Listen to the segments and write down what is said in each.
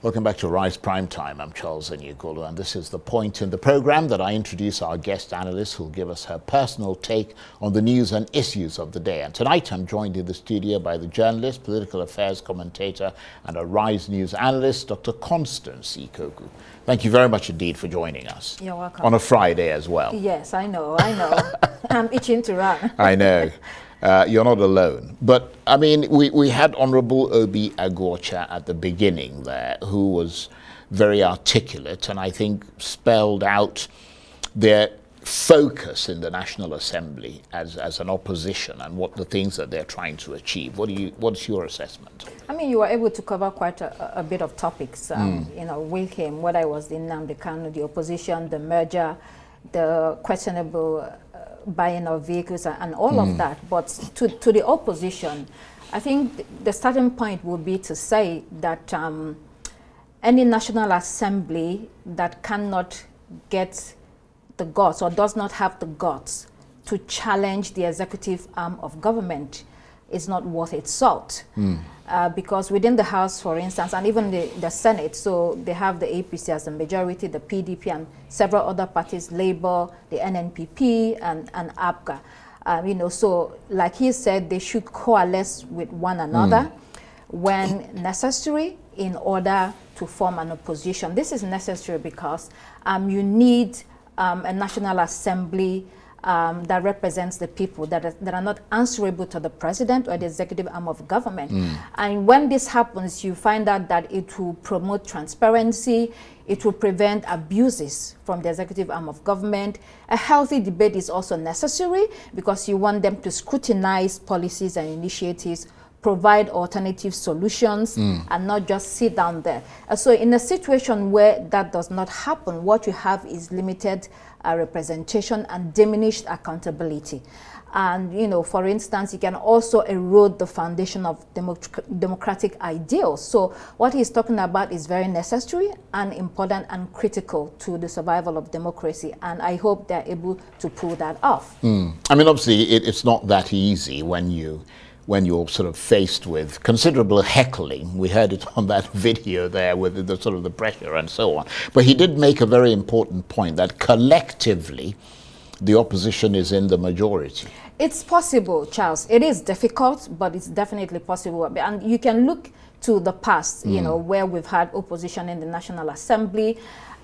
Welcome back to Rise Prime Time. I'm Charles Ikokwu, and this is the point in the program that I introduce our guest analyst who will give us her personal take on the news and issues of the day. And tonight I'm joined in the studio by the journalist, political affairs commentator, and a Rise News analyst, Dr. Constance Ikokwu. Thank you very much indeed for joining us. You're welcome. On a Friday as well. Yes, I know. I'm itching to run. I know. You're not alone. But, I mean, we had Honorable Obi Agwocha at the beginning there, who was very articulate and I think spelled out their focus in the National Assembly as an opposition and what the things that they're trying to achieve. What's your assessment? I mean, you were able to cover quite a bit of topics, you know, with him, whether it was the Nnamdi Kanu, the opposition, the merger, the questionable buying of vehicles and all of that. But to the opposition, I think the starting point would be to say that any National Assembly that cannot get the guts or does not have the guts to challenge the executive arm of government is not worth its salt. Because within the House, for instance, and even the Senate, so they have the APC as the majority, the PDP and several other parties, Labour, the NNPP and APGA. You know, so like he said, they should coalesce with one another when necessary in order to form an opposition. This is necessary because you need a National Assembly that represents the people, that are not answerable to the president or the executive arm of government. And when this happens, you find out that it will promote transparency, it will prevent abuses from the executive arm of government. A healthy debate is also necessary because you want them to scrutinize policies and initiatives, provide alternative solutions, and not just sit down there. So in a situation where that does not happen, what you have is limited representation and diminished accountability. And, you know, for instance, you can also erode the foundation of democratic ideals. So what he's talking about is very necessary and important and critical to the survival of democracy. And I hope they're able to pull that off. I mean, obviously, it's not that easy when you're sort of faced with considerable heckling. We heard it on that video there with the sort of the pressure and so on. But he did make a very important point that collectively the opposition is in the majority. It's possible, Charles. It is difficult, but it's definitely possible. And you can look to the past, you know, where we've had opposition in the National Assembly.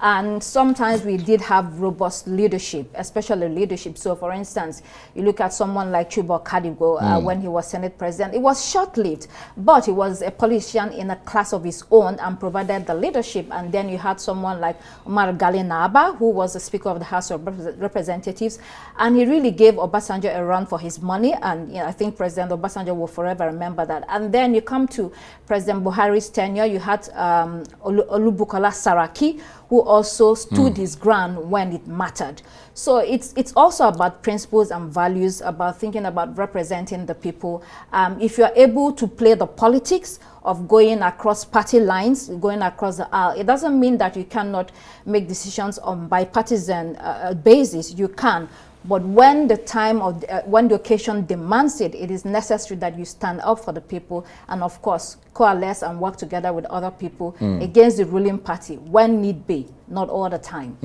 And sometimes we did have robust leadership, especially leadership. So, for instance, you look at someone like Chubok Kadigo when he was Senate president. It was short-lived, but he was a politician in a class of his own and provided the leadership. And then you had someone like Umar Galinaba, who was the Speaker of the House of Representatives, and he really gave Obasanjo a run for his money. And you know, I think President Obasanjo will forever remember that. And then you come to President Buhari's tenure. You had Olubukola Saraki, who also stood his ground when it mattered. So it's also about principles and values, about thinking about representing the people. If you're able to play the politics of going across party lines, going across the aisle, it doesn't mean that you cannot make decisions on bipartisan basis. You can. But when the time of when the occasion demands it, it is necessary that you stand up for the people and, of course, coalesce and work together with other people against the ruling party when need be, not all the time.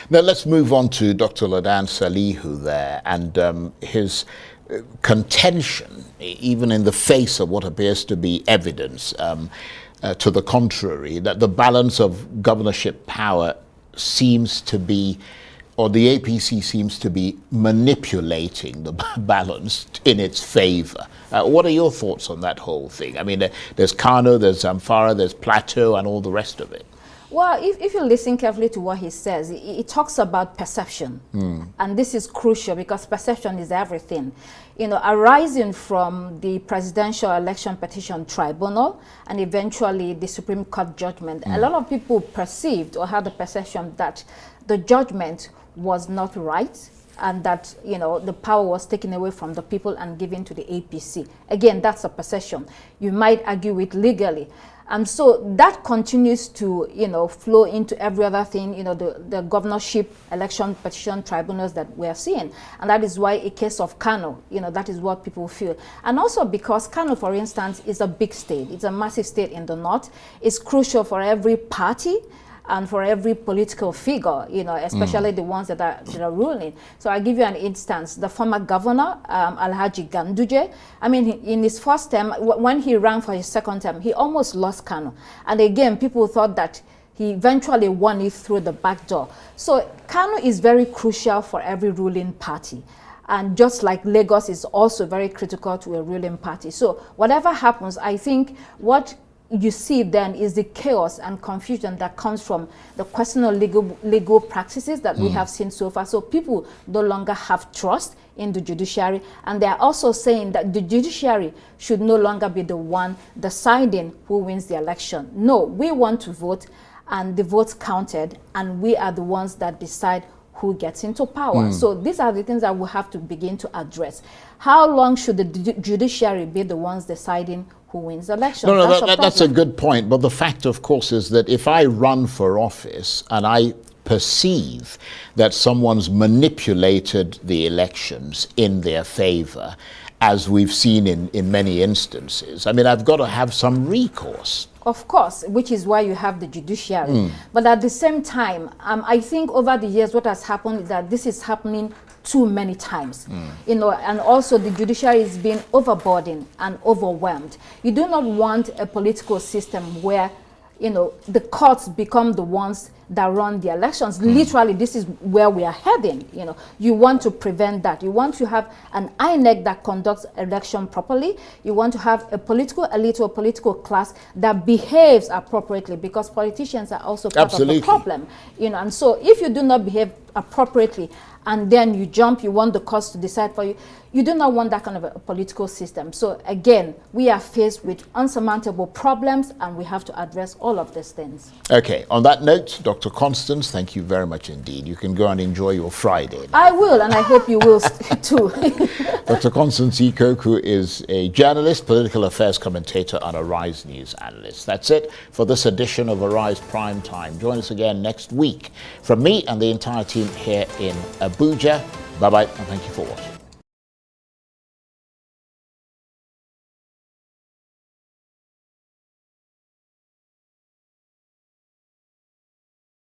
Now let's move on to Dr. Ladan Salihu there and his contention, even in the face of what appears to be evidence to the contrary, that the balance of governorship power seems to be, or the APC seems to be manipulating the balance in its favor. What are your thoughts on that whole thing? I mean, there's Kano, there's Zamfara, there's Plateau, and all the rest of it. Well, if you listen carefully to what he says, he talks about perception. And this is crucial because perception is everything. You know, arising from the Presidential Election Petition Tribunal and eventually the Supreme Court judgment, a lot of people perceived or had the perception that the judgment was not right and that, you know, the power was taken away from the people and given to the APC. Again, that's a perception. You might argue it legally. And so that continues to, flow into every other thing, the governorship election petition tribunals that we are seeing. And that is why a case of Kano, that is what people feel. And also because Kano, for instance, is a big state. It's a massive state in the north. It's crucial for every party and for every political figure, especially the ones that are ruling. So I'll give you an instance. The former governor, Alhaji Ganduje, I mean, in his first term, when he ran for his second term, he almost lost Kano. And again, people thought that he eventually won it through the back door. So Kano is very crucial for every ruling party. And just like Lagos is also very critical to a ruling party. So whatever happens, I think what you see then is the chaos and confusion that comes from the questionable legal practices that we have seen so far. So people no longer have trust in the judiciary, and they are also saying that the judiciary should no longer be the one deciding who wins the election. No, we want to vote, and the votes counted, and we are the ones that decide who gets into power. So these are the things that we have to begin to address. How long should the judiciary be the ones deciding who wins the election? That's a good point. But the fact, of course, is that if I run for office and I perceive that someone's manipulated the elections in their favor, as we've seen in many instances, I mean, I've got to have some recourse. Of course, which is why you have the judiciary. But at the same time, I think over the years what has happened is that this is happening too many times. And also the judiciary is being overburdened and overwhelmed. You do not want a political system where the courts become the ones that run the elections. Literally, this is where we are heading. You want to prevent that. You want to have an INEC that conducts election properly. You want to have a political elite or political class that behaves appropriately, because politicians are also part of the problem. And so if you do not behave appropriately and then you want the courts to decide for you, you do not want that kind of a political system. So again, we are faced with unsurmountable problems, and we have to address all of these things. Okay, on that note, Dr. Constance, thank you very much indeed. You can go and enjoy your Friday now. I will, and I hope you will too. Dr. Constance Ikokwu is a journalist, political affairs commentator, and a Rise News analyst. That's it for this edition of Arise Prime Time. Join us again next week. From me and the entire team here in Abuja, bye-bye, and thank you for watching.